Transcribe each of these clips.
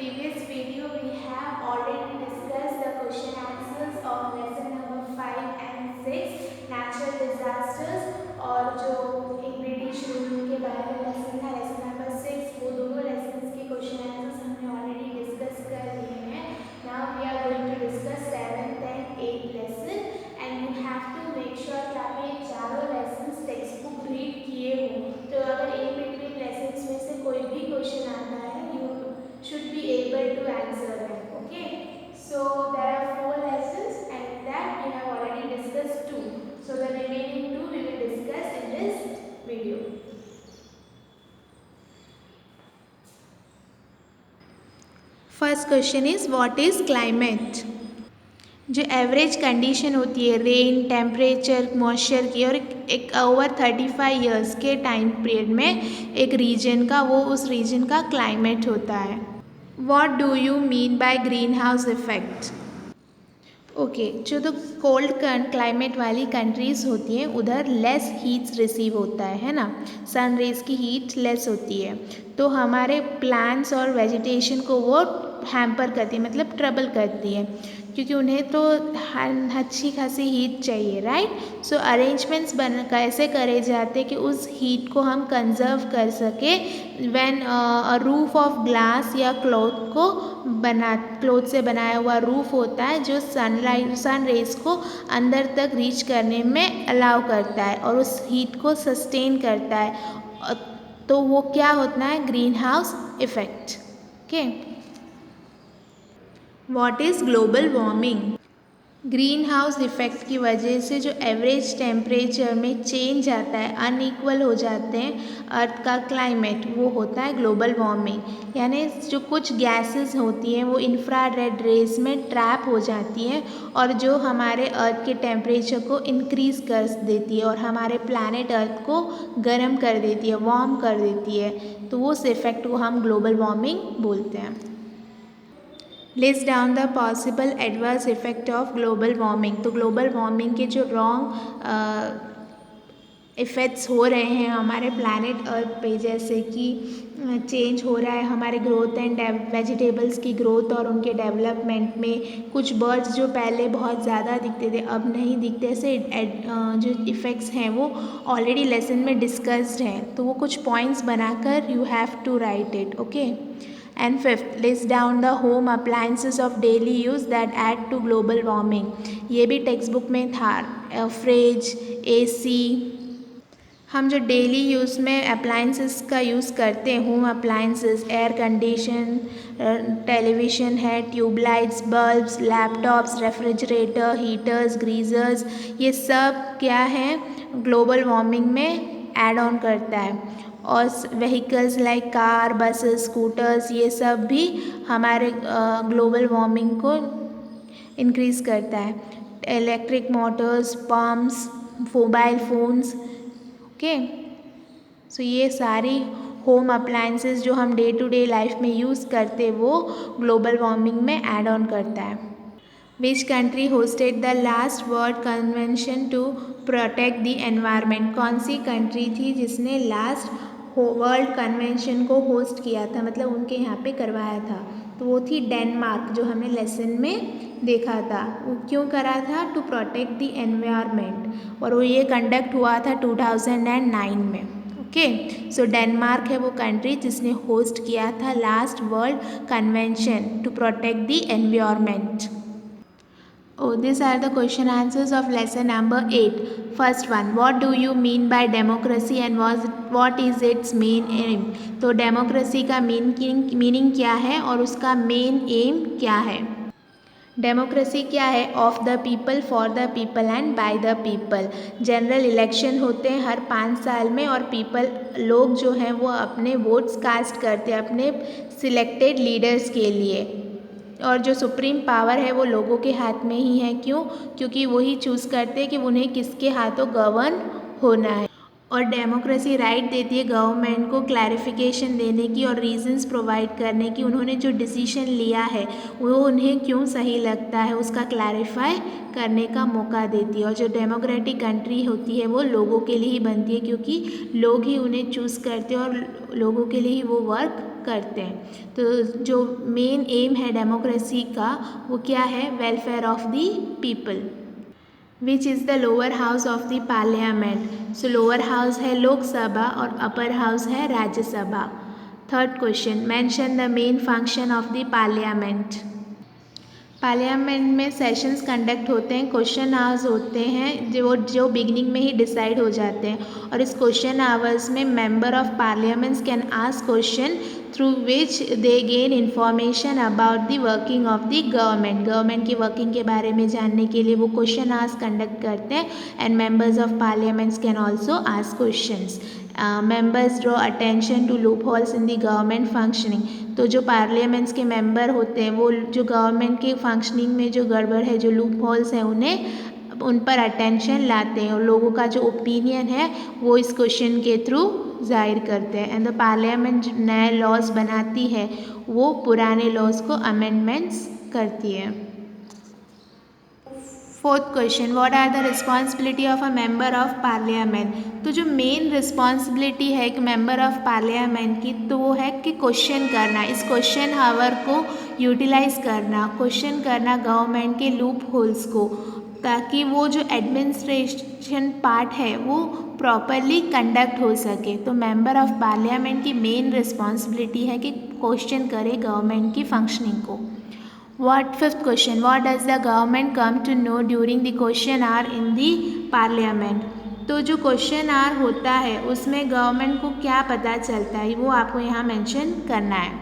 previous video we have already discussed the question answers of lesson number 5 and 6 natural disasters और जो एक British rule के बारे में लेसन था लेसन नंबर 6 वो दोनों लेसन्स के क्वेश्चन आंसर्स हमने ऑलरेडी डिस्कस कर लिए हैं. Now we are going to discuss 7th and 8th lesson and you have to make sure कि आप ये चारों लेसन्स टेक्स्ट बुक रीड किए हो. तो अगर इन बिटवीन लेसन्स में से कोई भी क्वेश्चन आता है you should be able to answer them. Okay, so there are 4 lessons and that we have already discussed 2, so the remaining 2 we will discuss in this video. First question is what is climate? जो average condition होती है rain temperature moisture की और एक over 35 years के time period में एक reason का वो उस रीजन का क्लाइमेट होता है. What do you mean by green house effect? Okay, जो तो कोल्ड क्लाइमेट वाली कंट्रीज़ होती हैं उधर लेस हीट्स रिसीव होता है ना, सन रेज की हीट लेस होती है तो हमारे प्लांट्स और वेजिटेशन को वो हैम्पर करती है, मतलब ट्रबल करती है क्योंकि उन्हें तो अच्छी खासी हीट चाहिए, राइट. सो अरेंजमेंट्स कैसे करे जाते कि उस हीट को हम कंजर्व कर सके. व्हेन रूफ ऑफ ग्लास या क्लोथ से बनाया हुआ रूफ होता है जो सन रेज को अंदर तक रीच करने में अलाउ करता है और उस हीट को सस्टेन करता है, तो वो क्या होता है green house effect. Okay, what is global warming? Green house effect की वजह से जो एवरेज टेम्परेचर में चेंज आता है, अनइक्वल हो जाते हैं अर्थ का क्लाइमेट, वो होता है ग्लोबल वार्मिंग. यानी जो कुछ गैसेस होती हैं वो इंफ्रारेड रेज में ट्रैप हो जाती हैं और जो हमारे अर्थ के टेम्परेचर को इंक्रीज़ कर देती है और हमारे प्लैनेट अर्थ को गर्म कर देती है, वार्म कर देती है, तो उस इफ़ेक्ट को हम ग्लोबल वार्मिंग बोलते हैं. List down the possible adverse effect of global warming. तो ग्लोबल वार्मिंग के जो रॉन्ग इफ़ेक्ट्स हो रहे हैं हमारे प्लैनेट अर्थ पे, जैसे कि चेंज हो रहा है हमारे ग्रोथ एंड वेजिटेबल्स की ग्रोथ और उनके डेवलपमेंट में. कुछ बर्ड्स जो पहले बहुत ज़्यादा दिखते थे अब नहीं दिखते, ऐसे जो इफ़ेक्ट्स हैं वो ऑलरेडी लेसन में डिस्कस्ड हैं, तो वो कुछ पॉइंट्स बनाकर you have to write it. Okay, and fifth, list down the home appliances of daily use that add to global warming. ये भी टेक्स्ट बुक में था. फ्रिज, AC, हम जो डेली यूज़ में अप्लाइंसेस का यूज़ करते हैं, home appliances, air condition, television है, tubelights, bulbs, laptops, refrigerator, heaters, geysers, ये सब क्या है ग्लोबल वार्मिंग में ऐड ऑन करता है. और vehicles like car, buses, scooters, ये सब भी हमारे ग्लोबल वार्मिंग को इंक्रीज़ करता है. Electric motors, pumps, mobile phones. Okay, so ये सारी होम अप्लाइंसेस जो हम डे टू डे लाइफ में यूज़ करते वो ग्लोबल वार्मिंग में ऐड ऑन करता है. Which country hosted the last world convention to protect the environment? कौन सी कंट्री थी जिसने लास्ट वर्ल्ड कन्वेंशन को होस्ट किया था, मतलब उनके यहाँ पे करवाया था? तो वो थी डेनमार्क, जो हमने लेसन में देखा था. वो क्यों करा था? टू प्रोटेक्ट द एनवायरनमेंट, और वो ये कंडक्ट हुआ था 2009 में. ओके, सो डेनमार्क है वो कंट्री जिसने होस्ट किया था last world convention to protect the environment. Oh, these are the question answers of lesson number 8. First one, what do you mean by democracy and what is its main aim? तो democracy का meaning क्या है और उसका main M क्या है? Democracy क्या है? Of the people, for the people and by the people. General election होते हैं हर 5 साल में और लोग जो हैं वो अपने वोट्स कास्ट करते हैं अपने सिलेक्टेड लीडर्स के लिए, और जो सुप्रीम पावर है वो लोगों के हाथ में ही है. क्यों? क्योंकि वही चूज़ करते हैं कि उन्हें किसके हाथों गवर्न होना है. और डेमोक्रेसी राइट देती है गवर्नमेंट को क्लैरिफिकेशन देने की और रीजंस प्रोवाइड करने की. उन्होंने जो डिसीजन लिया है वो उन्हें क्यों सही लगता है उसका क्लैरिफाई करने का मौका देती है. और जो डेमोक्रेटिक कंट्री होती है वो लोगों के लिए ही बनती है क्योंकि लोग ही उन्हें चूज़ करते हैं और लोगों के लिए ही वो वर्क करते हैं। तो जो मेन एम है डेमोक्रेसी का वो क्या है? Welfare of the people. Which is the lower house of the parliament? So lower house है लोकसभा और अपर हाउस है Rajya Sabha. Third question, mention the main function of the parliament. Parliament में सेशंस कंडक्ट होते हैं, क्वेश्चन आवर्स होते हैं जो beginning में ही डिसाइड हो जाते हैं, और इस क्वेश्चन आवर्स में member of parliaments can ask question through which they gain information about the working of the government की वर्किंग के बारे में जानने के लिए वो क्वेश्चन आवर्स कंडक्ट करते हैं। And members of parliaments can also ask questions. Members draw attention to loopholes in the government functioning. तो जो पार्लियामेंट्स के मेंबर होते हैं वो जो गवर्नमेंट के फंक्शनिंग में जो गड़बड़ है, जो लूप होल्स हैं, उन्हें उन पर अटेंशन लाते हैं और लोगों का जो ओपिनियन है वो इस क्वेश्चन के थ्रू जाहिर करते हैं। एंड द पार्लियामेंट नए लॉज बनाती है, वो पुराने लॉज को अमेंडमेंट्स करती है। Fourth question, what are the responsibility of a member of parliament? तो जो मेन रिस्पॉन्सिबिलिटी है एक मेंबर ऑफ पार्लियामेंट की, तो वो है कि क्वेश्चन करना, इस क्वेश्चन हावर को यूटिलाइज करना, क्वेश्चन करना गवर्नमेंट के लूप होल्स को, ताकि वो जो एडमिनिस्ट्रेशन पार्ट है वो प्रॉपरली कंडक्ट हो सके। तो मेंबर ऑफ पार्लियामेंट की मेन रिस्पॉन्सिबिलिटी है कि क्वेश्चन करे गवर्नमेंट की फंक्शनिंग को। Fifth question, what does the government come to know during the question hour in the parliament? तो जो क्वेश्चन आवर होता है उसमें गवर्नमेंट को क्या पता चलता है वो आपको यहाँ मेंशन करना है।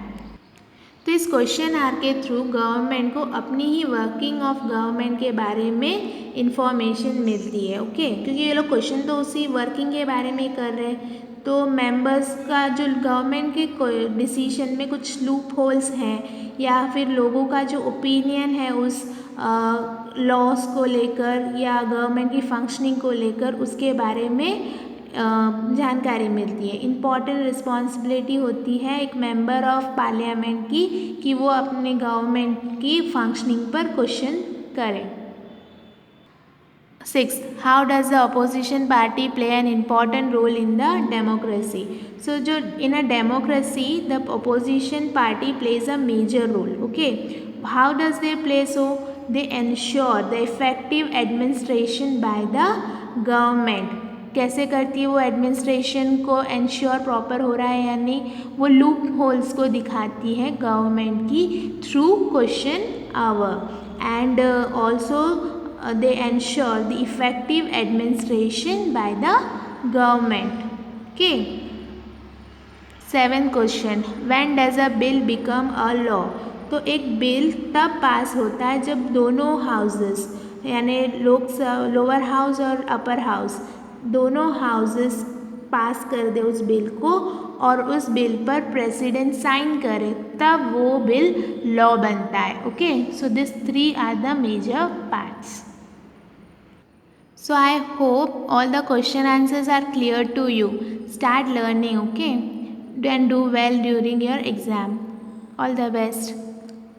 तो इस क्वेश्चन आवर के थ्रू गवर्नमेंट को अपनी ही वर्किंग ऑफ गवर्नमेंट के बारे में इंफॉर्मेशन मिलती है। ओके, क्योंकि ये लोग क्वेश्चन तो उसी वर्किंग के बारे में कर रहे हैं, तो मेंबर्स का जो गवर्नमेंट के डिसीजन में कुछ लूप होल्स हैं या फिर लोगों का जो ओपिनियन है उस लॉस को लेकर या गवर्नमेंट की फंक्शनिंग को लेकर, उसके बारे में जानकारी मिलती है। इम्पॉर्टेंट रिस्पॉन्सिबिलिटी होती है एक मेंबर ऑफ पार्लियामेंट की कि वो अपने गवर्नमेंट की फंक्शनिंग पर क्वेश्चन करें। 6. How does the opposition party play an important role in the democracy? So, in a democracy, the opposition party plays a major role. Okay, how does they play? So, they ensure the effective administration by the government. कैसे करती है वो administration को ensure proper हो रहा है या नहीं, वो लूप होल्स को दिखाती है गवर्नमेंट की through question hour. And also they ensure the effective administration by the government. Okay. 7th question, when does a bill become a law? तो एक बिल तब पास होता है जब दोनों हाउसेस यानी लोअर हाउस और अपर हाउस दोनों हाउसेस पास कर दे उस बिल को और उस बिल पर प्रेसिडेंट साइन करे, तब वो बिल लॉ बनता है। Okay, so this 3 are the major parts. So I hope all the question answers are clear to you. Start learning, okay? And do well during your exam. All the best.